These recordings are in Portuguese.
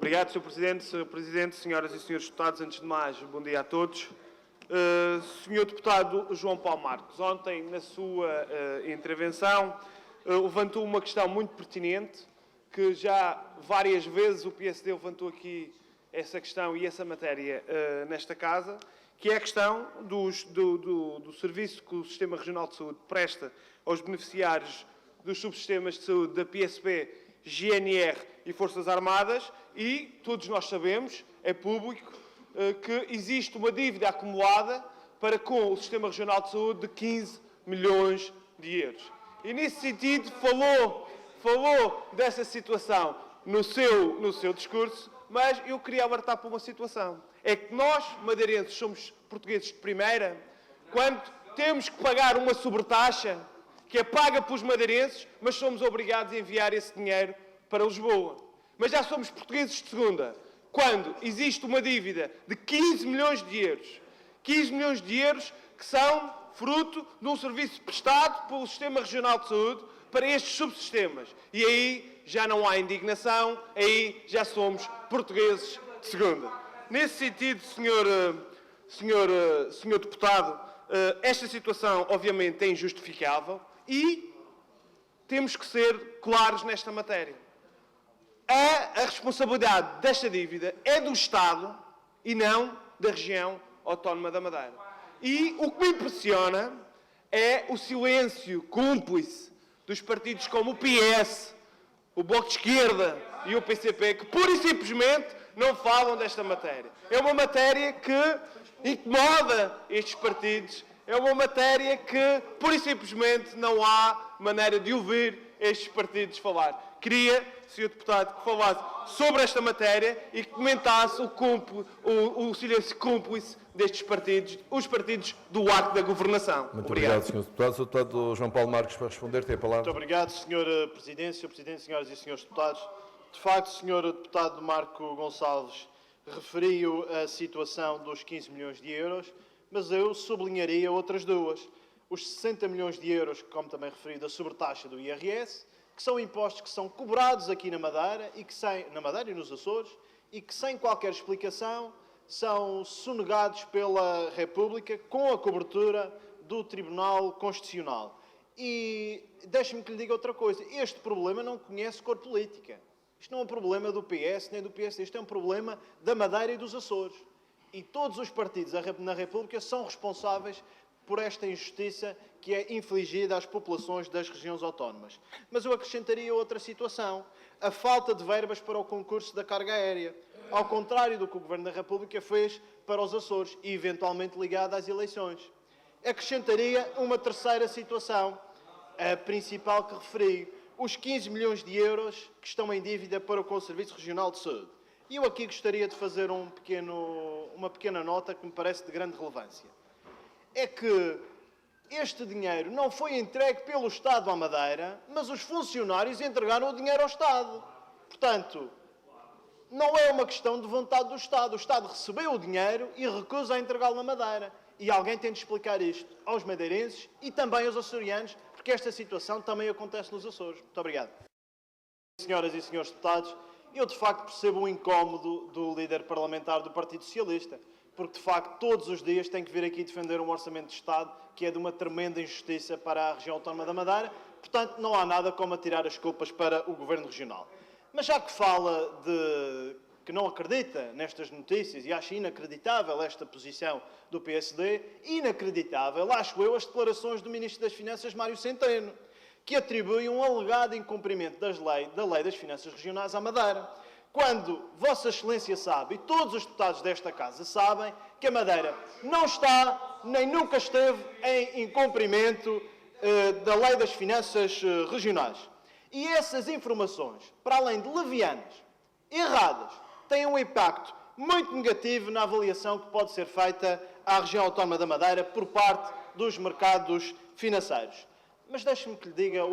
Obrigado, Sr. Presidente. Sr. Presidente, senhoras e senhores deputados, antes de mais, bom dia a todos. Sr. Deputado João Paulo Marques, ontem, na sua intervenção, levantou uma questão muito pertinente, que já várias vezes o PSD levantou aqui essa questão e essa matéria nesta Casa, que é a questão do serviço que o Sistema Regional de Saúde presta aos beneficiários dos subsistemas de saúde da PSP, GNR e Forças Armadas, e todos nós sabemos, é público, que existe uma dívida acumulada para com o Sistema Regional de Saúde de 15 milhões de euros. E, nesse sentido, falou dessa situação no seu discurso, mas eu queria alertar para uma situação. É que nós, madeirenses, somos portugueses de primeira, quando temos que pagar uma sobretaxa, que é paga pelos madeirenses, mas somos obrigados a enviar esse dinheiro para Lisboa. Mas já somos portugueses de segunda, quando existe uma dívida de 15 milhões de euros. 15 milhões de euros que são fruto de um serviço prestado pelo Sistema Regional de Saúde para estes subsistemas. E aí já não há indignação, aí já somos portugueses de segunda. Nesse sentido, senhor deputado, esta situação obviamente é injustificável e temos que ser claros nesta matéria. A responsabilidade desta dívida é do Estado e não da região autónoma da Madeira. E o que me impressiona é o silêncio cúmplice dos partidos como o PS, o Bloco de Esquerda e o PCP, que pura e simplesmente não falam desta matéria. É uma matéria que incomoda estes partidos, é uma matéria que pura e simplesmente não há maneira de ouvir estes partidos falar. Queria, Sr. Deputado, que falasse sobre esta matéria e que comentasse o silêncio cúmplice destes partidos, os partidos do arco da governação. Muito obrigado, Sr. Deputado. Sr. Deputado João Paulo Marques, para responder, tem a palavra. Muito obrigado, Sr. Presidente, Sr. Presidente, senhoras e senhores deputados. De facto, Sr. Deputado Marco Gonçalves referiu a situação dos 15 milhões de euros, mas eu sublinharia outras duas. Os 60 milhões de euros, como também referi, da sobretaxa do IRS, que são impostos que são cobrados aqui na Madeira e nos Açores, e que sem qualquer explicação são sonegados pela República com a cobertura do Tribunal Constitucional. E deixe-me que lhe diga outra coisa. Este problema não conhece cor política. Isto não é um problema do PS nem do PSD. Isto é um problema da Madeira e dos Açores. E todos os partidos na República são responsáveis por esta injustiça que é infligida às populações das regiões autónomas. Mas eu acrescentaria outra situação. A falta de verbas para o concurso da carga aérea. Ao contrário do que o Governo da República fez para os Açores e eventualmente ligada às eleições. Acrescentaria uma terceira situação, a principal que referi, os 15 milhões de euros que estão em dívida para com o Serviço Regional de Saúde. E eu aqui gostaria de fazer uma pequena nota que me parece de grande relevância. É que este dinheiro não foi entregue pelo Estado à Madeira, mas os funcionários entregaram o dinheiro ao Estado. Portanto, não é uma questão de vontade do Estado. O Estado recebeu o dinheiro e recusa a entregá-lo à Madeira. E alguém tem de explicar isto aos madeirenses e também aos açorianos, porque esta situação também acontece nos Açores. Muito obrigado. Senhoras e senhores deputados, eu de facto percebo o incómodo do líder parlamentar do Partido Socialista, porque de facto todos os dias tem que vir aqui defender um orçamento de Estado que é de uma tremenda injustiça para a região autónoma da Madeira. Portanto, não há nada como atirar as culpas para o Governo Regional. Mas já que fala de que não acredita nestas notícias e acha inacreditável esta posição do PSD, inacreditável, acho eu, as declarações do Ministro das Finanças, Mário Centeno, que atribui um alegado incumprimento da Lei das Finanças Regionais à Madeira. Quando Vossa Excelência sabe, e todos os deputados desta Casa sabem, que a Madeira não está, nem nunca esteve, em incumprimento da Lei das Finanças Regionais. E essas informações, para além de levianas, erradas, têm um impacto muito negativo na avaliação que pode ser feita à região autónoma da Madeira por parte dos mercados financeiros. Mas deixe-me que lhe diga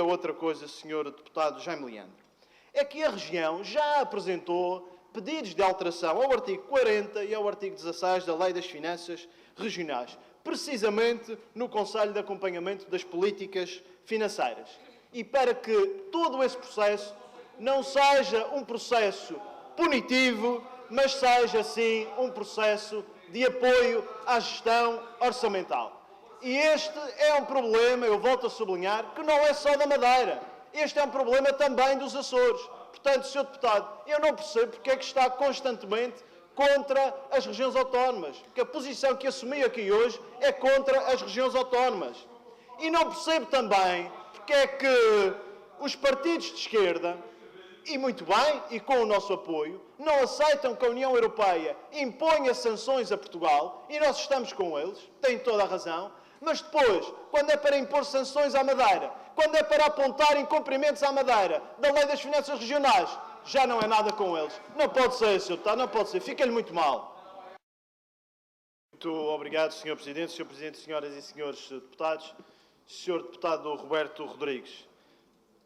outra coisa, Sr. Deputado Jaime Leandro. É que a região já apresentou pedidos de alteração ao artigo 40 e ao artigo 16 da Lei das Finanças Regionais, precisamente no Conselho de Acompanhamento das Políticas Financeiras. E para que todo esse processo não seja um processo punitivo, mas seja, sim, um processo de apoio à gestão orçamental. E este é um problema, eu volto a sublinhar, que não é só da Madeira. Este é um problema também dos Açores. Portanto, Sr. Deputado, eu não percebo porque é que está constantemente contra as regiões autónomas, porque a posição que assumi aqui hoje é contra as regiões autónomas. E não percebo também porque é que os partidos de esquerda, e muito bem, e com o nosso apoio, não aceitam que a União Europeia imponha sanções a Portugal, e nós estamos com eles, têm toda a razão, mas depois, quando é para impor sanções à Madeira, quando é para apontar incumprimentos à Madeira da Lei das Finanças Regionais, já não é nada com eles. Não pode ser, Sr. Deputado, não pode ser. Fica-lhe muito mal. Muito obrigado, Sr. Presidente. Sr. Presidente, senhoras e senhores deputados. Sr. Deputado Roberto Rodrigues,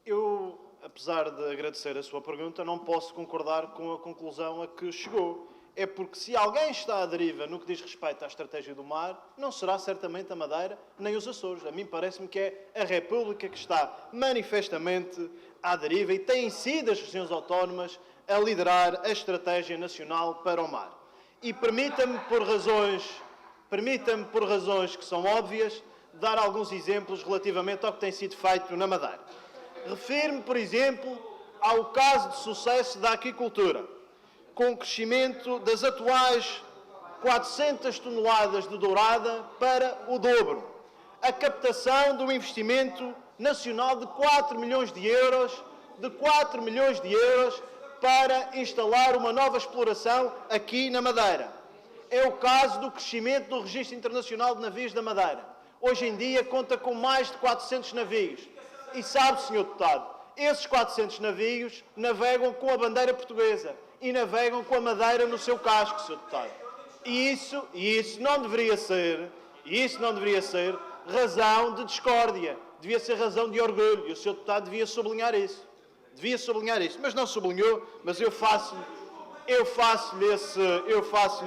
eu, apesar de agradecer a sua pergunta, não posso concordar com a conclusão a que chegou. É porque se alguém está à deriva no que diz respeito à estratégia do mar, não será certamente a Madeira nem os Açores. A mim parece-me que é a República que está manifestamente à deriva e têm sido as regiões autónomas a liderar a estratégia nacional para o mar. E permita-me, por razões que são óbvias, dar alguns exemplos relativamente ao que tem sido feito na Madeira. Refiro-me, por exemplo, ao caso de sucesso da aquicultura, com o crescimento das atuais 400 toneladas de dourada para o dobro. A captação do investimento nacional de 4 milhões de euros, para instalar uma nova exploração aqui na Madeira. É o caso do crescimento do Registro Internacional de Navios da Madeira. Hoje em dia conta com mais de 400 navios. E sabe, Sr. Deputado, esses 400 navios navegam com a bandeira portuguesa e navegam com a Madeira no seu casco, Sr. Deputado. E isso não deveria ser razão de discórdia, devia ser razão de orgulho, e o Sr. Deputado devia sublinhar isso, mas não sublinhou, mas eu faço-lhe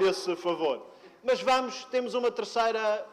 esse favor. Mas temos uma terceira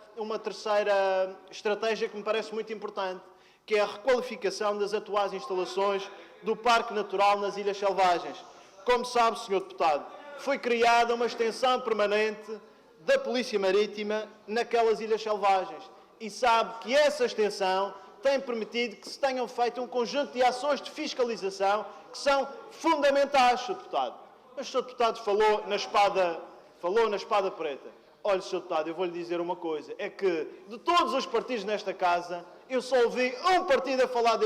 estratégia que me parece muito importante, que é a requalificação das atuais instalações do Parque Natural nas Ilhas Selvagens. Como sabe, Sr. Deputado, foi criada uma extensão permanente da Polícia Marítima naquelas Ilhas Selvagens. E sabe que essa extensão tem permitido que se tenham feito um conjunto de ações de fiscalização que são fundamentais, Sr. Deputado. Mas o Sr. Deputado falou na espada preta. Olha, Sr. Deputado, eu vou-lhe dizer uma coisa. É que, de todos os partidos nesta Casa, eu só ouvi um partido a falar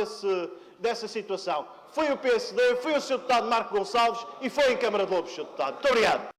dessa situação. Foi o PSD, foi o Sr. Deputado Marco Gonçalves e foi em Câmara de Lobos, Sr. Deputado. Muito obrigado.